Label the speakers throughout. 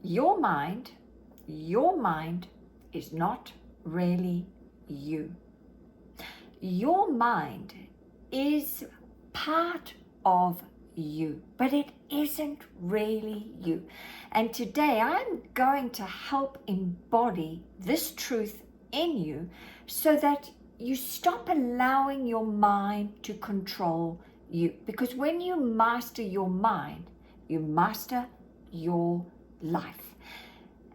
Speaker 1: your mind is not really you. Your mind is part of you, but it isn't really you. And today I'm going to help embody this truth in you so that you stop allowing your mind to control you. Because when you master your mind, you master your life.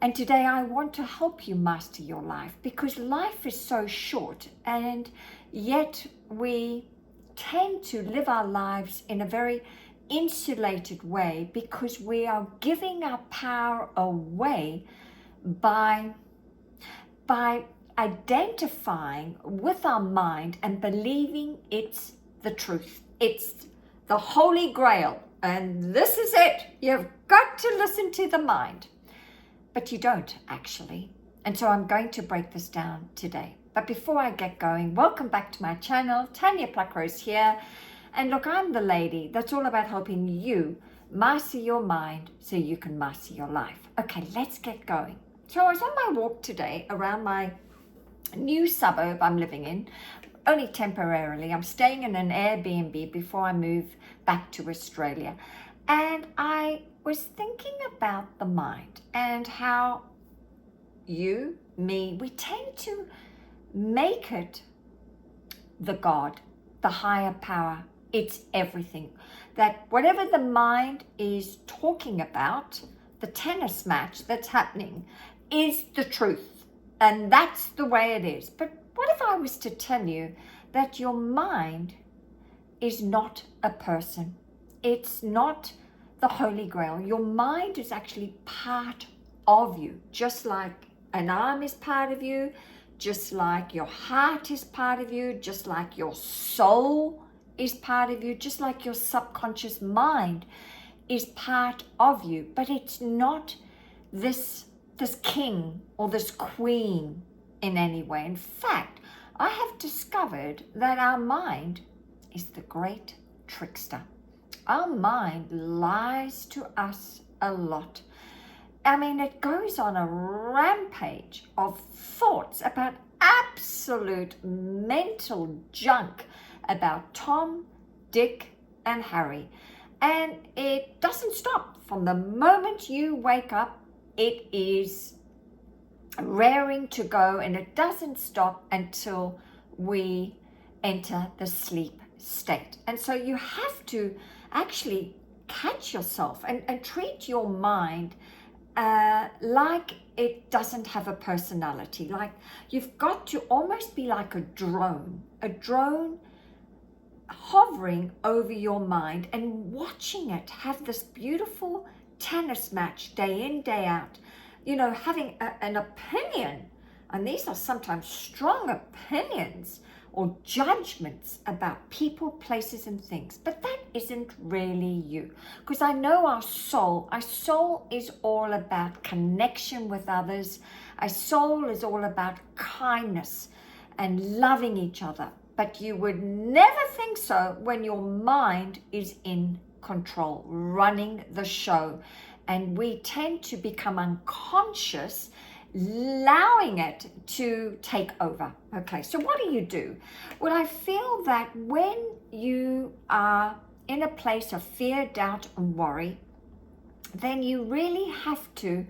Speaker 1: And today I want to help you master your life, because life is so short, and yet we tend to live our lives in a very insulated way because we are giving our power away by identifying with our mind and believing it's the truth. It's the Holy Grail, and this is it. You've got to listen to the mind. But you don't actually. And so I'm going to break this down today. But before I get going, welcome back to my channel. Tanya Pluckrose here. And look, I'm the lady that's all about helping you master your mind so you can master your life. Okay, let's get going. So I was on my walk today around my new suburb I'm living in, only temporarily. I'm staying in an Airbnb before I move back to Australia. And I was thinking about the mind and how you, me, we tend to make it the God, the higher power. It's everything. That whatever the mind is talking about, the tennis match that's happening, is the truth. And that's the way it is. But what if I was to tell you that your mind is not a person? It's not the Holy Grail. Your mind is actually part of you, just like an arm is part of you, just like your heart is part of you, just like your soul is part of you, just like your subconscious mind is part of you. But it's not this king or this queen in any way. In fact, I have discovered that our mind is the great trickster. Our mind lies to us a lot. I mean, it goes on a rampage of thoughts about absolute mental junk about Tom, Dick, and Harry. And it doesn't stop. From the moment you wake up, it is raring to go, and it doesn't stop until we enter the sleep state. And so you have to actually catch yourself and treat your mind like it doesn't have a personality. Like you've got to almost be like a drone hovering over your mind and watching it have this beautiful tennis match day in, day out, you know, having an opinion. And these are sometimes strong opinions or judgments about people, places, and things. But that isn't really you. Because I know our soul is all about connection with others. Our soul is all about kindness and loving each other. But you would never think so when your mind is in control, running the show. And we tend to become unconscious, allowing it to take over. Okay, so what do? Well, I feel that when you are in a place of fear, doubt, and worry, then you really have to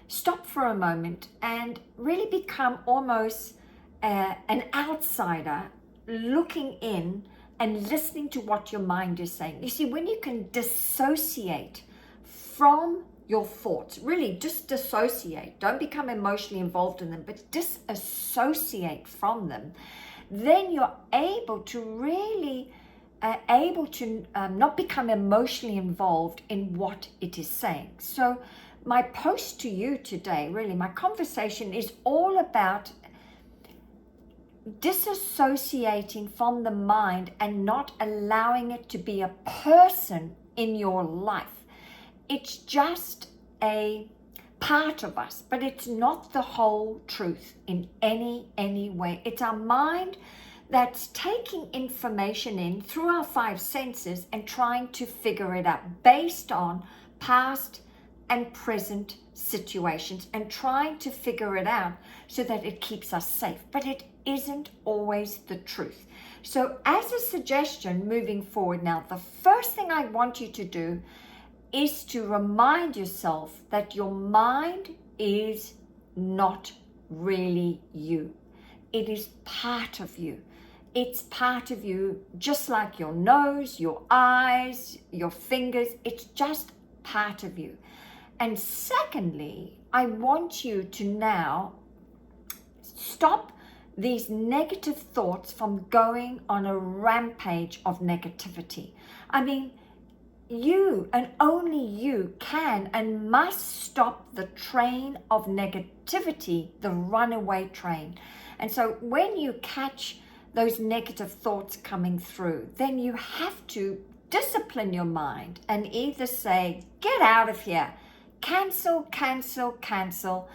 Speaker 1: stop for a moment and really become almost an outsider looking in and listening to what your mind is saying. You see, when you can dissociate from your thoughts, really just dissociate, don't become emotionally involved in them, but disassociate from them, then you're able to really not become emotionally involved in what it is saying. So my post to you today, really my conversation, is all about disassociating from the mind and not allowing it to be a person in your life. It's just a part of us, but it's not the whole truth in any way. It's our mind that's taking information in through our five senses and trying to figure it out based on past and present situations and trying to figure it out so that it keeps us safe. But it isn't always the truth. So as a suggestion moving forward now, the first thing I want you to do is to remind yourself that your mind is not really you. It is part of you. It's part of you, just like your nose, your eyes, your fingers. It's just part of you. And secondly, I want you to now stop these negative thoughts from going on a rampage of negativity. I mean, you and only you can and must stop the train of negativity, the runaway train. And so when you catch those negative thoughts coming through, then you have to discipline your mind and either say, get out of here, cancel, cancel, cancel.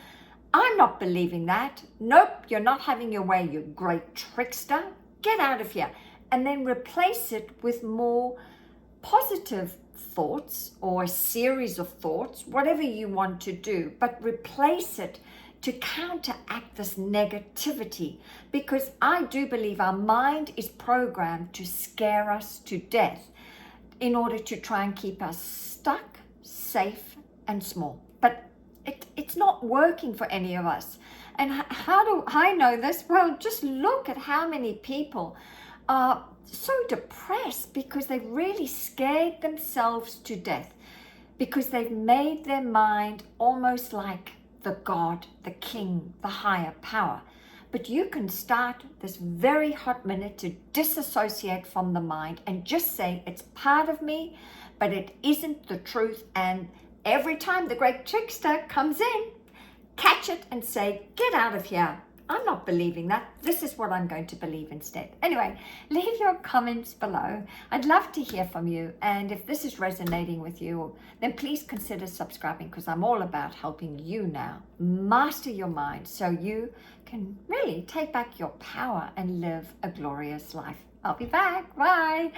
Speaker 1: I'm not believing that. Nope, you're not having your way, you great trickster. Get out of here. And then replace it with more positive thoughts or a series of thoughts, whatever you want to do, but replace it to counteract this negativity, because I do believe our mind is programmed to scare us to death in order to try and keep us stuck, safe, and small. But it's not working for any of us. And how do I know this? Well, just look at how many people are so depressed because they've really scared themselves to death, because they've made their mind almost like the God, the King, the higher power. But you can start this very hot minute to disassociate from the mind and just say, it's part of me, but it isn't the truth. And every time the great trickster comes in, catch it and say, get out of here. I'm not believing that. This is what I'm going to believe instead. Anyway, leave your comments below. I'd love to hear from you. And if this is resonating with you, then please consider subscribing, because I'm all about helping you now master your mind so you can really take back your power and live a glorious life. I'll be back. Bye.